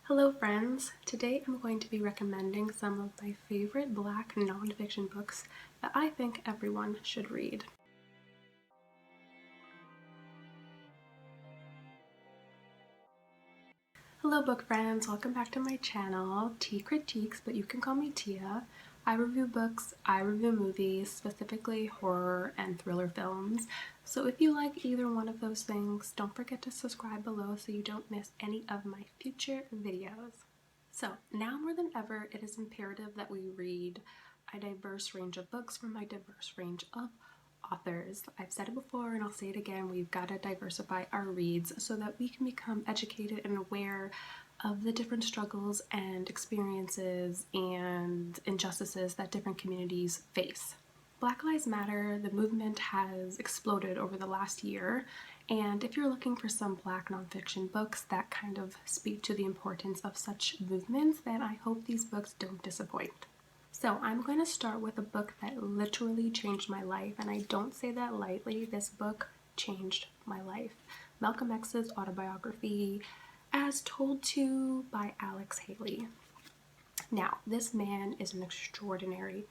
Hello friends! Today I'm going to be recommending some of my favorite Black nonfiction books that I think everyone should read. Hello book friends, welcome back to my channel, Tea Critiques, but you can call me Tia. I review books, I review movies, specifically horror and thriller films. So if you like either one of those things, don't forget to subscribe below so you don't miss any of my future videos. So now more than ever, it is imperative that we read a diverse range of books from a diverse range of authors. I've said it before and I'll say it again, we've got to diversify our reads so that we can become educated and aware of the different struggles and experiences and injustices that different communities face. Black Lives Matter, the movement has exploded over the last year, and if you're looking for some Black nonfiction books that kind of speak to the importance of such movements, then I hope these books don't disappoint. So I'm going to start with a book that literally changed my life, and I don't say that lightly. This book changed my life. Malcolm X's Autobiography, as told to by Alex Haley. Now, this man is an extraordinary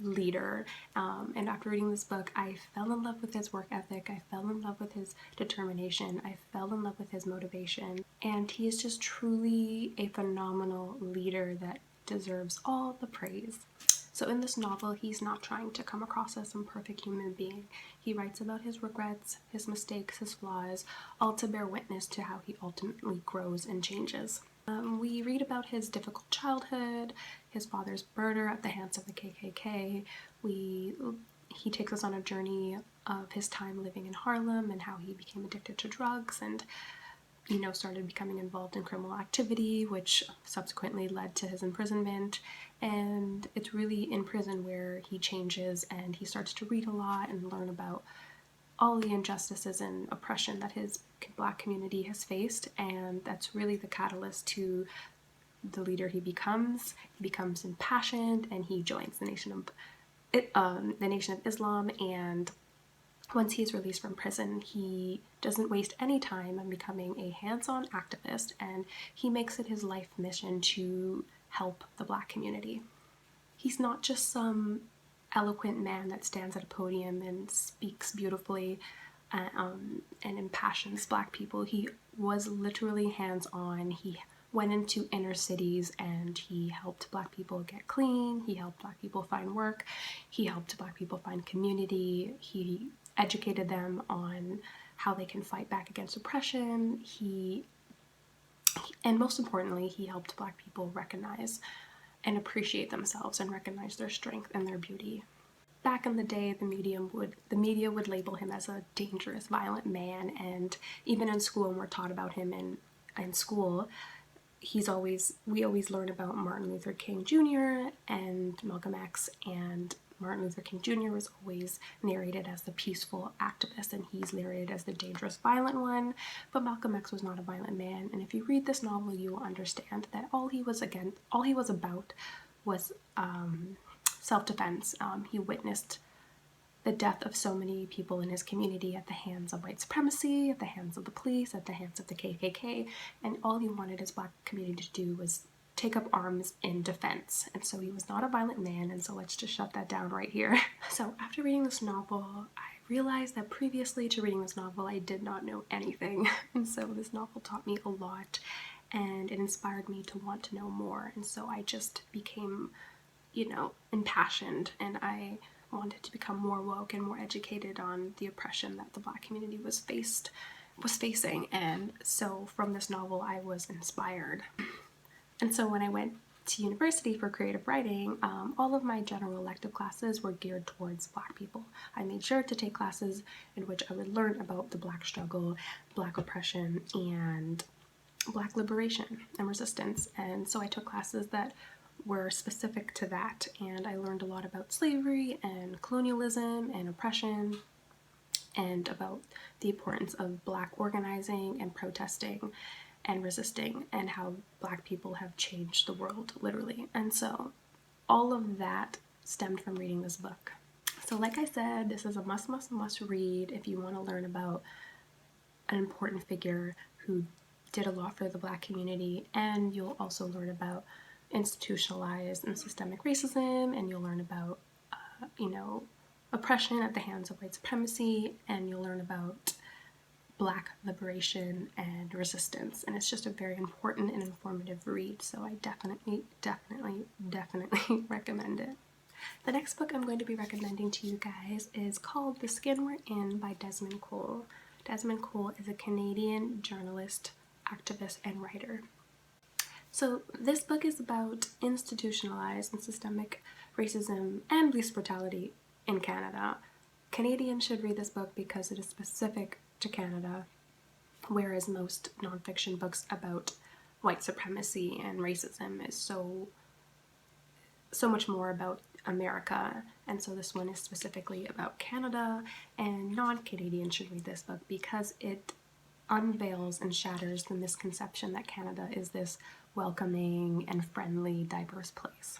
leader, and after reading this book, I fell in love with his work ethic, I fell in love with his determination, I fell in love with his motivation, and he is just truly a phenomenal leader that deserves all the praise. So in this novel, he's not trying to come across as some perfect human being. He writes about his regrets, his mistakes, his flaws, all to bear witness to how he ultimately grows and changes. We read about his difficult childhood, his father's murder at the hands of the KKK. He takes us on a journey of his time living in Harlem and how he became addicted to drugs and started becoming involved in criminal activity, which subsequently led to his imprisonment. And it's really in prison where he changes and he starts to read a lot and learn about all the injustices and oppression that his Black community has faced, and that's really the catalyst to the leader he becomes. He becomes impassioned and he joins the Nation of Islam, and once he's released from prison, he doesn't waste any time on becoming a hands-on activist, and he makes it his life mission to help the Black community. He's not just some eloquent man that stands at a podium and speaks beautifully and impassions Black people. He was literally hands-on. He went into inner cities and he helped Black people get clean, he helped Black people find work, he helped Black people find community, he educated them on how they can fight back against oppression, and most importantly, he helped Black people recognize and appreciate themselves and recognize their strength and their beauty. Back in the day, the media would label him as a dangerous, violent man, and even in school, when we're taught about him in school, we always learn about Martin Luther King Jr. and Malcolm X, and Martin Luther King Jr. was always narrated as the peaceful activist, and he's narrated as the dangerous, violent one, but Malcolm X was not a violent man, and if you read this novel, you will understand that all he was about was self-defense. He witnessed the death of so many people in his community at the hands of white supremacy, at the hands of the police, at the hands of the KKK, and all he wanted his Black community to do was take up arms in defense. And so he was not a violent man, and so let's just shut that down right here. So after reading this novel, I realized that previously to reading this novel, I did not know anything. And so this novel taught me a lot, and it inspired me to want to know more. And so I just became, impassioned, and I wanted to become more woke and more educated on the oppression that the Black community was facing. And so from this novel, I was inspired. And so when I went to university for creative writing, all of my general elective classes were geared towards Black people. I made sure to take classes in which I would learn about the Black struggle, Black oppression, and Black liberation and resistance. And so I took classes that were specific to that, and I learned a lot about slavery and colonialism and oppression, and about the importance of Black organizing and protesting and resisting, and how Black people have changed the world, literally. And so all of that stemmed from reading this book. So like I said, this is a must read if you want to learn about an important figure who did a lot for the Black community, and you'll also learn about institutionalized and systemic racism, and you'll learn about, oppression at the hands of white supremacy, and you'll learn about Black liberation and resistance. And it's just a very important and informative read, so I definitely recommend it. The next book I'm going to be recommending to you guys is called The Skin We're In by Desmond Cole. Desmond Cole is a Canadian journalist, activist, and writer. So this book is about institutionalized and systemic racism and police brutality in Canada. Canadians should read this book because it is specific to Canada, whereas most nonfiction books about white supremacy and racism is so much more about America, and so this one is specifically about Canada, and non-Canadians should read this book because it unveils and shatters the misconception that Canada is this welcoming and friendly, diverse place.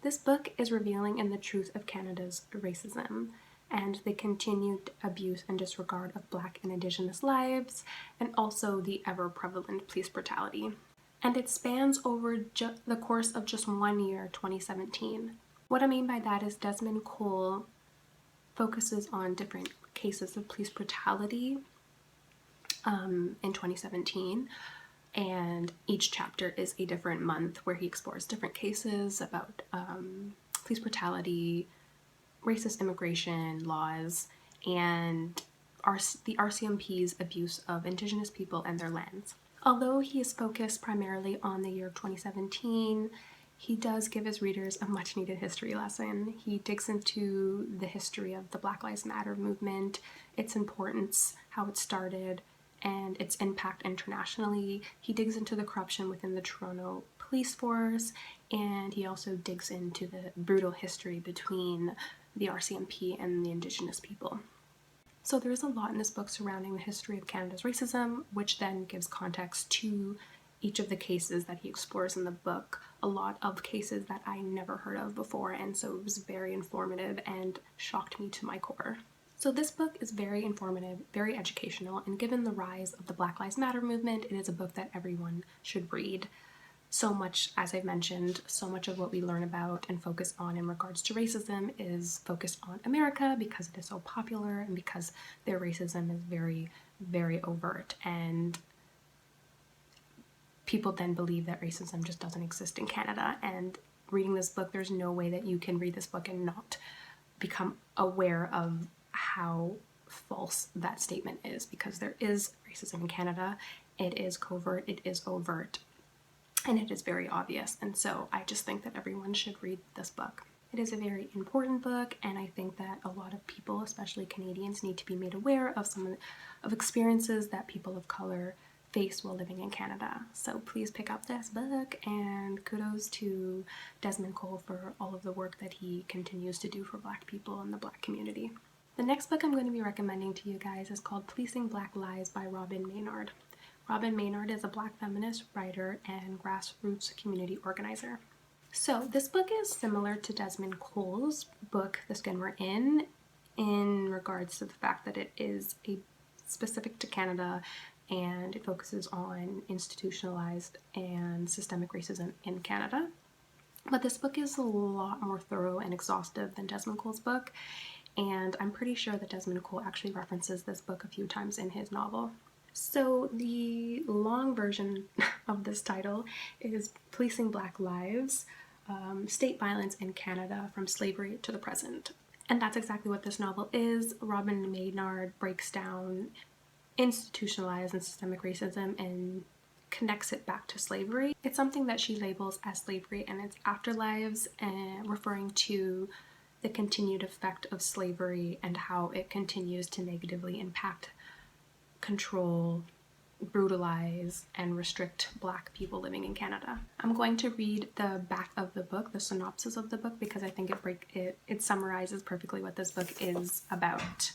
This book is revealing in the truth of Canada's racism and the continued abuse and disregard of Black and Indigenous lives, and also the ever-prevalent police brutality. And it spans over the course of just 1 year, 2017. What I mean by that is Desmond Cole focuses on different cases of police brutality in 2017, and each chapter is a different month where he explores different cases about police brutality, racist immigration laws, and the RCMP's abuse of Indigenous people and their lands. Although he is focused primarily on the year of 2017, he does give his readers a much needed history lesson. He digs into the history of the Black Lives Matter movement, its importance, how it started, and its impact internationally. He digs into the corruption within the Toronto police force, and he also digs into the brutal history between the RCMP and the Indigenous people. So there's a lot in this book surrounding the history of Canada's racism, which then gives context to each of the cases that he explores in the book. A lot of cases that I never heard of before, and so it was very informative and shocked me to my core. So this book is very informative, very educational, and given the rise of the Black Lives Matter movement, it is a book that everyone should read. So much, as I've mentioned, so much of what we learn about and focus on in regards to racism is focused on America because it is so popular and because their racism is very, very overt, and people then believe that racism just doesn't exist in Canada. And reading this book, there's no way that you can read this book and not become aware of how false that statement is, because there is racism in Canada. It is covert, it is overt, and it is very obvious. And so I just think that everyone should read this book. It is a very important book, and I think that a lot of people, especially Canadians, need to be made aware of some of experiences that people of color face while living in Canada. So please pick up this book, and kudos to Desmond Cole for all of the work that he continues to do for Black people and the Black community. The next book I'm going to be recommending to you guys is called Policing Black Lives by Robyn Maynard. Robyn Maynard is a Black feminist writer and grassroots community organizer. So this book is similar to Desmond Cole's book, The Skin We're in regards to the fact that it is specific to Canada, and it focuses on institutionalized and systemic racism in Canada. But this book is a lot more thorough and exhaustive than Desmond Cole's book, and I'm pretty sure that Desmond Cole actually references this book a few times in his novel. So the long version of this title is Policing Black Lives, State Violence in Canada from Slavery to the Present. And that's exactly what this novel is. Robyn Maynard breaks down institutionalized and systemic racism and connects it back to slavery. It's something that she labels as slavery and its afterlives, and referring to the continued effect of slavery and how it continues to negatively impact, control, brutalize, and restrict Black people living in Canada. I'm going to read the back of the book, the synopsis of the book, because I think it summarizes perfectly what this book is about.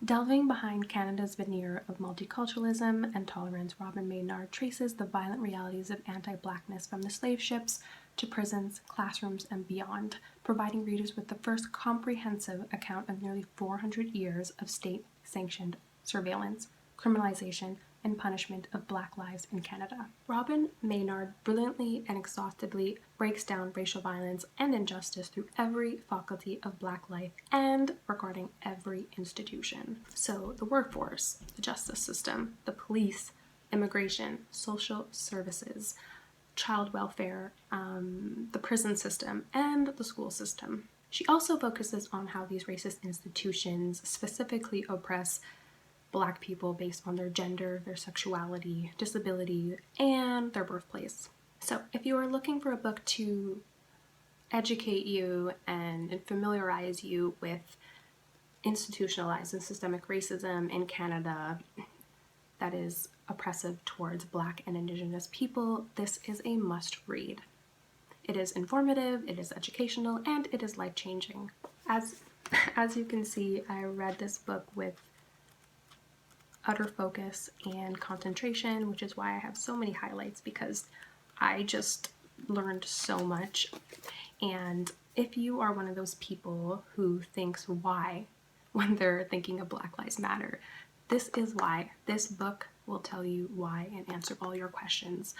Delving behind Canada's veneer of multiculturalism and tolerance, Robyn Maynard traces the violent realities of anti-Blackness from the slave ships to prisons, classrooms, and beyond, providing readers with the first comprehensive account of nearly 400 years of state-sanctioned surveillance, criminalization, and punishment of Black lives in Canada. Robyn Maynard brilliantly and exhaustively breaks down racial violence and injustice through every faculty of Black life and regarding every institution. So the workforce, the justice system, the police, immigration, social services, child welfare, the prison system, and the school system. She also focuses on how these racist institutions specifically oppress Black people based on their gender, their sexuality, disability, and their birthplace. So if you are looking for a book to educate you and familiarize you with institutionalized and systemic racism in Canada that is oppressive towards Black and Indigenous people, this is a must read. It is informative, it is educational, and it is life-changing. As you can see, I read this book with utter focus and concentration, which is why I have so many highlights, because I just learned so much. And if you are one of those people who thinks why when they're thinking of Black Lives Matter, this is why. This book will tell you why and answer all your questions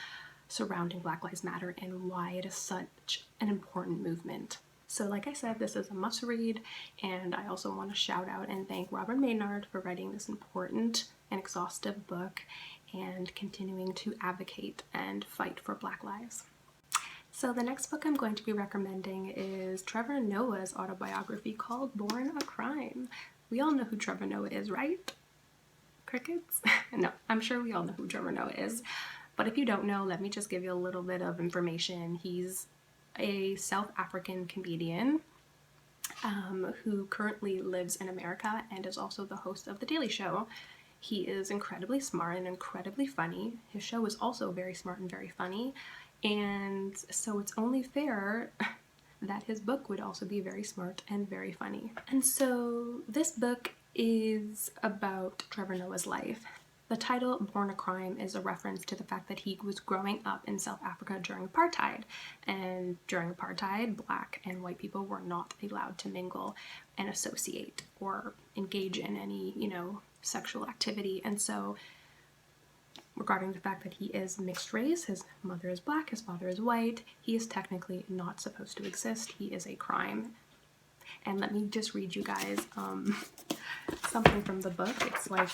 surrounding Black Lives Matter and why it is such an important movement. So like I said, this is a must read, and I also want to shout out and thank Robyn Maynard for writing this important and exhaustive book and continuing to advocate and fight for Black lives. So the next book I'm going to be recommending is Trevor Noah's autobiography called Born a Crime. We all know who Trevor Noah is, right? Crickets? No, I'm sure we all know who Trevor Noah is. But if you don't know, let me just give you a little bit of information. He's a South African comedian who currently lives in America and is also the host of The Daily Show. He is incredibly smart and incredibly funny. His show is also very smart and very funny. And so it's only fair that his book would also be very smart and very funny. And so this book is about Trevor Noah's life. The title, Born a Crime, is a reference to the fact that he was growing up in South Africa during apartheid. And during apartheid, Black and white people were not allowed to mingle and associate or engage in any, sexual activity. And so, regarding the fact that he is mixed race, his mother is Black, his father is white, he is technically not supposed to exist. He is a crime. And let me just read you guys something from the book. It's like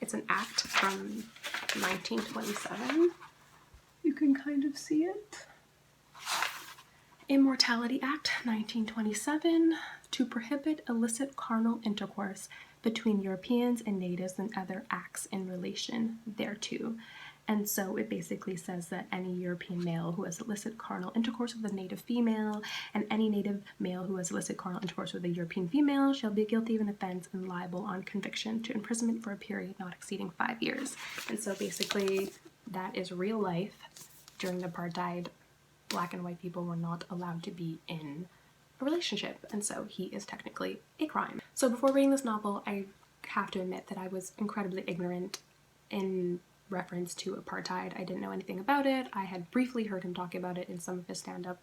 it's an act from 1927. You can kind of see it. Immortality Act, 1927, to prohibit illicit carnal intercourse between Europeans and natives and other acts in relation thereto. And so it basically says that any European male who has illicit carnal intercourse with a native female and any native male who has illicit carnal intercourse with a European female shall be guilty of an offense and liable on conviction to imprisonment for a period not exceeding 5 years. And so basically that is real life. During the apartheid, Black and white people were not allowed to be in a relationship, and so he is technically a crime. So before reading this novel, I have to admit that I was incredibly ignorant in reference to apartheid. I didn't know anything about it. I had briefly heard him talk about it in some of his stand-up,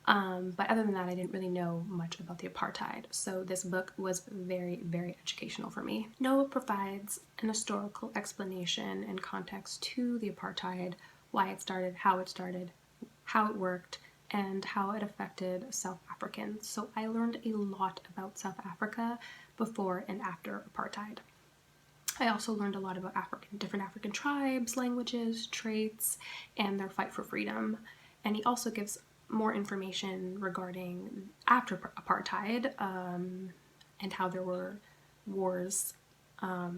but other than that, I didn't really know much about the apartheid. So this book was very, very educational for me. Noah provides an historical explanation and context to the apartheid, why it started, how it worked, and how it affected South Africans. So I learned a lot about South Africa before and after apartheid. I also learned a lot about different African tribes, languages, traits, and their fight for freedom. And he also gives more information regarding after apartheid and how there were wars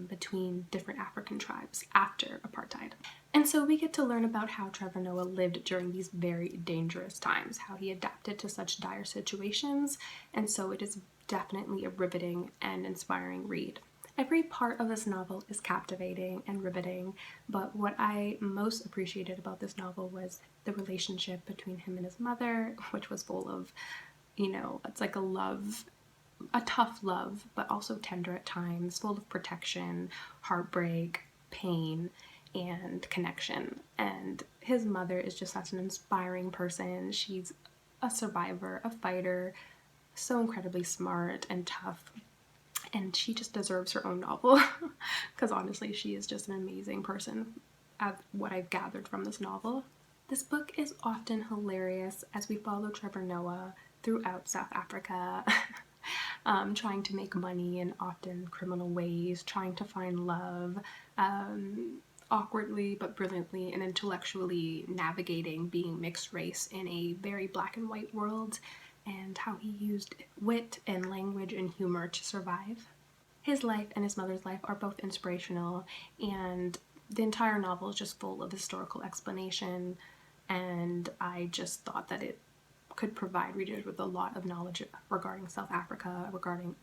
between different African tribes after apartheid. And so we get to learn about how Trevor Noah lived during these very dangerous times, how he adapted to such dire situations, and so it is definitely a riveting and inspiring read. Every part of this novel is captivating and riveting, but what I most appreciated about this novel was the relationship between him and his mother, which was full of, it's like a tough love, but also tender at times, full of protection, heartbreak, pain, and connection. And his mother is just such an inspiring person. She's a survivor, a fighter, so incredibly smart and tough. and she just deserves her own novel because honestly she is just an amazing person, at what I've gathered from this novel. This book is often hilarious as we follow Trevor Noah throughout South Africa, trying to make money in often criminal ways, trying to find love, awkwardly but brilliantly and intellectually navigating being mixed race in a very black and white world, and how he used wit and language and humor to survive. His life and his mother's life are both inspirational, and the entire novel is just full of historical explanation, and I just thought that it could provide readers with a lot of knowledge regarding South Africa, regarding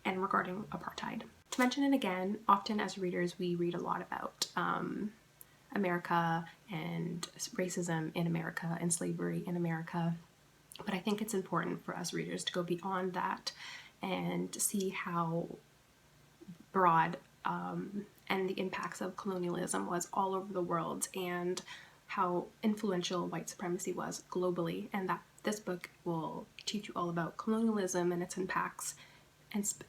apartheid. To mention it again, often as readers we read a lot about America and racism in America and slavery in America, but I think it's important for us readers to go beyond that and see how broad and the impacts of colonialism was all over the world, and how influential white supremacy was globally, and that this book will teach you all about colonialism and its impacts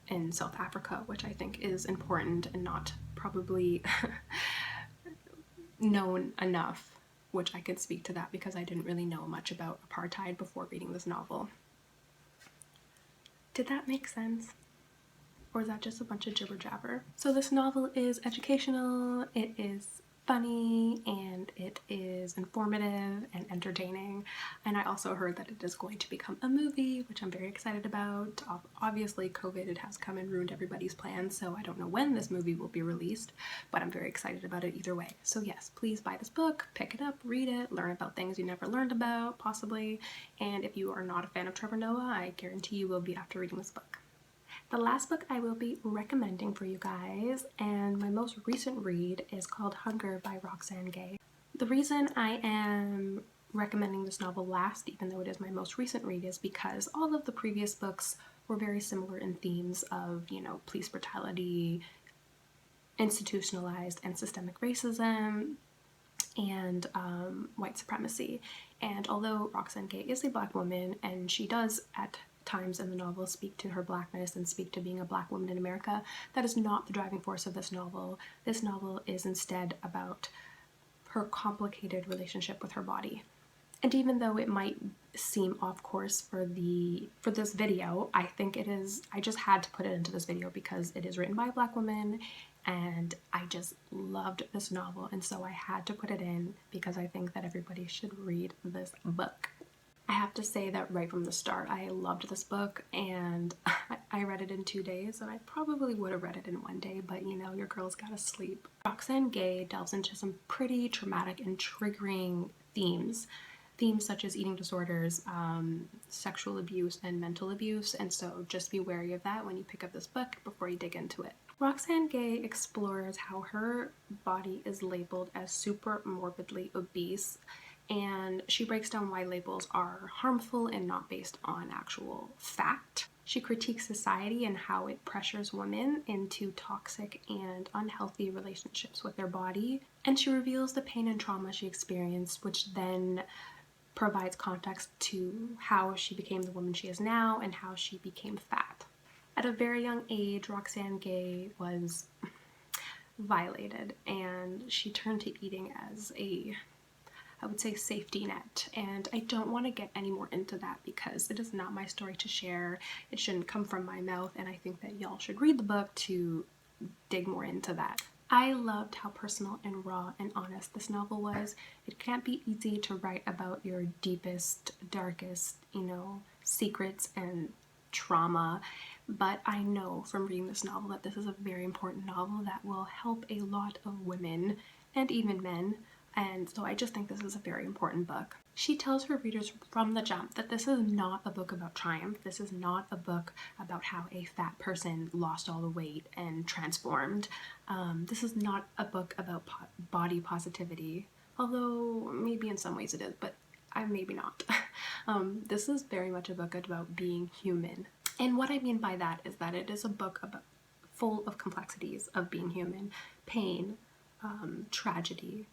in South Africa, which I think is important and not probably known enough, which I could speak to that because I didn't really know much about apartheid before reading this novel. Did that make sense? Or is that just a bunch of jibber jabber? So this novel is educational, it is funny, and it is informative and entertaining. And I also heard that it is going to become a movie, which I'm very excited about. Obviously, COVID has come and ruined everybody's plans, so I don't know when this movie will be released, but I'm very excited about it either way. So yes, please buy this book, pick it up, read it, learn about things you never learned about, possibly. And if you are not a fan of Trevor Noah, I guarantee you will be after reading this book. The last book I will be recommending for you guys, and my most recent read, is called Hunger by Roxane Gay. The reason I am recommending this novel last, even though it is my most recent read, is because all of the previous books were very similar in themes of, you know, police brutality, institutionalized and systemic racism, and white supremacy. And although Roxane Gay is a black woman, and she does at times in the novel speak to her blackness and speak to being a black woman in America, that is not the driving force of this novel. This novel is instead about her complicated relationship with her body. And even though it might seem off course for this video, I think it is, I just had to put it into this video because it is written by a black woman, and I just loved this novel, and so I had to put it in because I think that everybody should read this book. I have to say that right from the start, I loved this book, and I read it in 2 days, and I probably would have read it in 1 day, but you know, your girl's gotta sleep. Roxane Gay delves into some pretty traumatic and triggering themes such as eating disorders, sexual abuse, and mental abuse, and so just be wary of that when you pick up this book before you dig into it. Roxane Gay explores how her body is labeled as super morbidly obese, and she breaks down why labels are harmful and not based on actual fact. She critiques society and how it pressures women into toxic and unhealthy relationships with their body, and she reveals the pain and trauma she experienced, which then provides context to how she became the woman she is now and how she became fat. At a very young age, Roxane Gay was violated, and she turned to eating as a, I would say, safety net. And I don't want to get any more into that because it is not my story to share. It shouldn't come from my mouth, and I think that y'all should read the book to dig more into that. I loved how personal and raw and honest this novel was. It can't be easy to write about your deepest, darkest, you know, secrets and trauma, but I know from reading this novel that this is a very important novel that will help a lot of women and even men, and so I just think this is a very important book. She tells her readers from the jump that this is not a book about triumph. This is not a book about how a fat person lost all the weight and transformed. This is not a book about body positivity, although maybe in some ways it is, but maybe not. This is very much a book about being human. And what I mean by that is that it is a book about full of complexities of being human, pain, tragedy,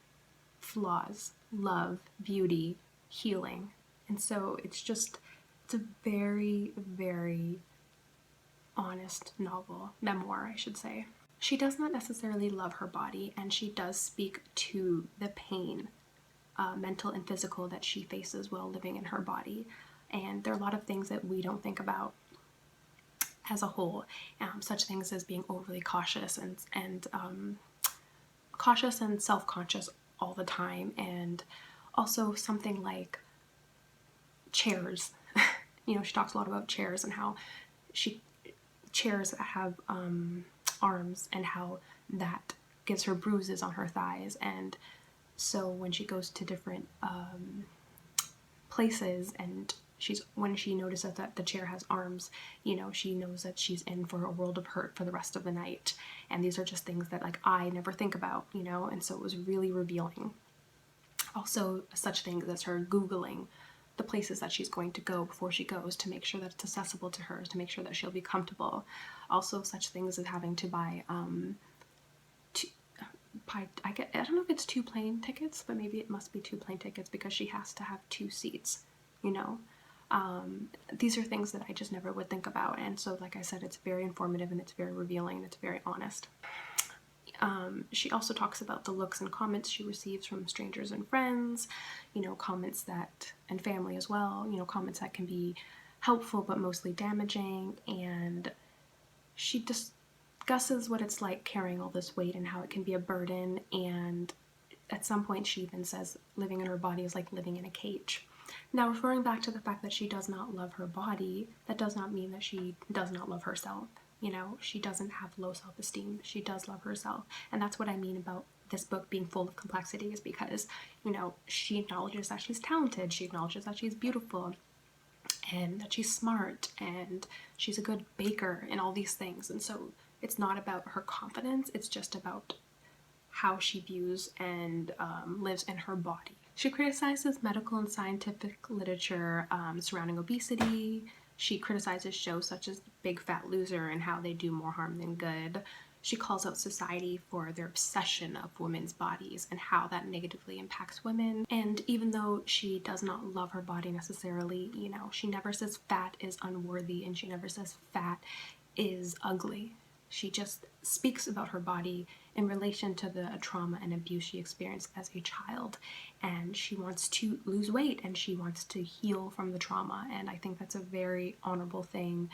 flaws, love, beauty, healing. And so it's a very, very honest novel, memoir, I should say. She does not necessarily love her body, and she does speak to the pain, mental and physical, that she faces while living in her body. And there are a lot of things that we don't think about as a whole, such things as being overly cautious and cautious and self-conscious all the time, and also something like chairs. You know, she talks a lot about chairs and how chairs have arms, and how that gives her bruises on her thighs. And so when she goes to different places, and when she notices that the chair has arms, you know, she knows that she's in for a world of hurt for the rest of the night. And these are just things that, like, I never think about, you know, and so it was really revealing. Also, such things as her Googling the places that she's going to go before she goes, to make sure that it's accessible to her, to make sure that she'll be comfortable. Also, such things as having to buy I don't know if it's 2 plane tickets, but maybe it must be 2 plane tickets, because she has to have 2 seats, you know. These are things that I just never would think about, and so, like I said, it's very informative, and it's very revealing, and it's very honest. She also talks about the looks and comments she receives from strangers and friends, you know, comments that, and family as well, you know, comments that can be helpful but mostly damaging. And she discusses what it's like carrying all this weight and how it can be a burden. And at some point she even says living in her body is like living in a cage. Now, referring back to the fact that she does not love her body, that does not mean that she does not love herself. You know, she doesn't have low self-esteem. She does love herself. And that's what I mean about this book being full of complexity, is because, you know, she acknowledges that she's talented. She acknowledges that she's beautiful, and that she's smart, and she's a good baker, and all these things. And so it's not about her confidence. It's just about how she views and lives in her body. She criticizes medical and scientific literature surrounding obesity. She criticizes shows such as Big Fat Loser and how they do more harm than good. She calls out society for their obsession of women's bodies and how that negatively impacts women. And even though she does not love her body necessarily, you know, she never says fat is unworthy, and she never says fat is ugly. She just speaks about her body in relation to the trauma and abuse she experienced as a child. And she wants to lose weight, and she wants to heal from the trauma. And I think that's a very honorable thing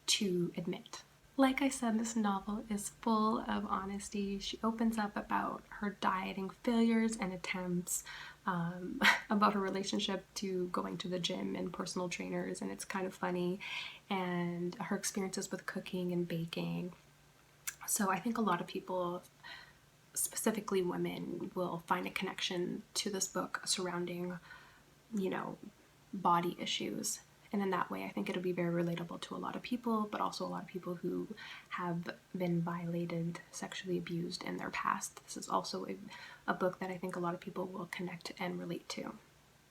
to admit. Like I said, this novel is full of honesty. She opens up about her dieting failures and attempts, about her relationship to going to the gym and personal trainers, and it's kind of funny, and her experiences with cooking and baking. So I think a lot of people, specifically women, will find a connection to this book surrounding, you know, body issues. And in that way, I think it'll be very relatable to a lot of people, but also a lot of people who have been violated, sexually abused in their past. This is also a book that I think a lot of people will connect and relate to.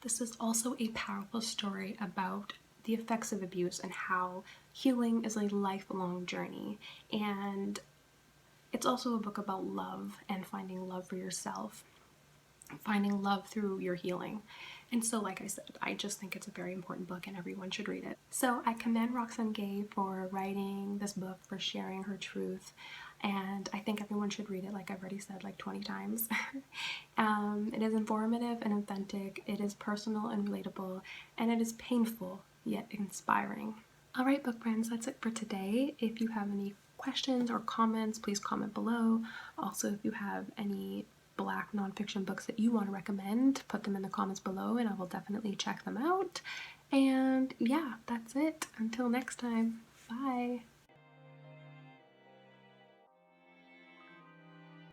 This is also a powerful story about the effects of abuse and how healing is a lifelong journey. And it's also a book about love and finding love for yourself, finding love through your healing. And so, like I said, I just think it's a very important book and everyone should read it. So I commend Roxane Gay for writing this book, for sharing her truth, and I think everyone should read it, like I've already said like 20 times. It is informative and authentic, it is personal and relatable, and it is painful yet inspiring. Alright, book friends, that's it for today. If you have any questions or comments, please comment below. Also, if you have any Black nonfiction books that you want to recommend, put them in the comments below and I will definitely check them out. And yeah, that's it. Until next time, bye.